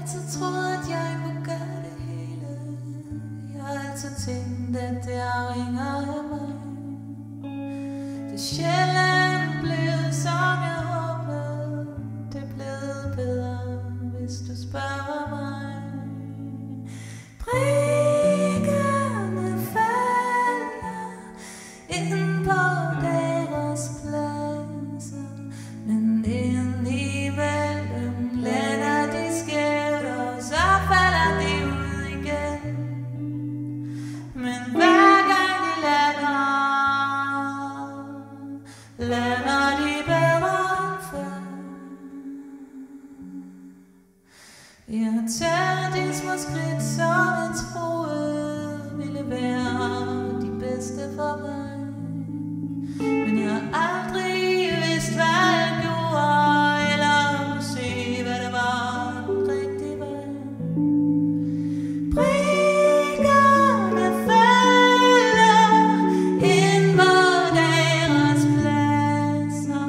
altid troet, at jeg kunne gøre det hele. Jeg har altid tænkt, at det afhænger af mig. Det er sjældent blevet, som jeg håbede. Det er blevet bedre, hvis du spørger mig. Prikkerne falder ind på deres pladser, men indimellem lander de skævt, og så falder de ud igen. Men hver gang de lander de bedre end før. Jeg har taget de små skridt, som jeg troede ville være de bedste for mig. Men jeg har aldrig vidst, hvad jeg gjorde, eller kunne se, hvad det var den rigtige vej. Prikkerne falder ind på deres pladser,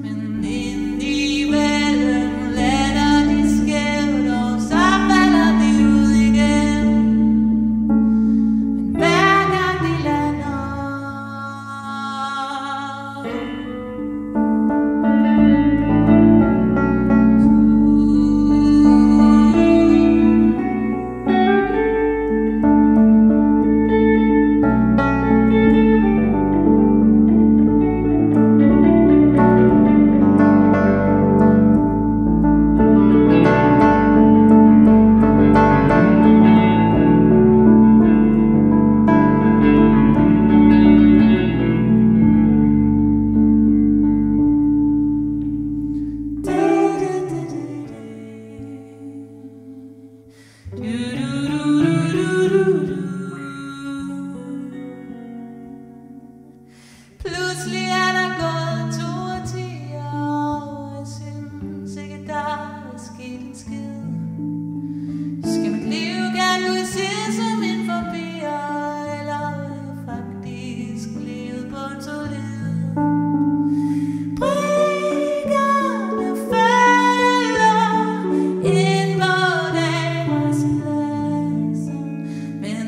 men indimellem lander de skævt, og så falder de ud igen. Men hver gang de lander, pludselig er der gået 2 årtier, og jeg synes ikke, der er sket en skid. Skal mit liv gerne ud i sidsen min forbier, eller er jeg faktisk levet på en solid? Prikkerne falder ind på deres pladser, men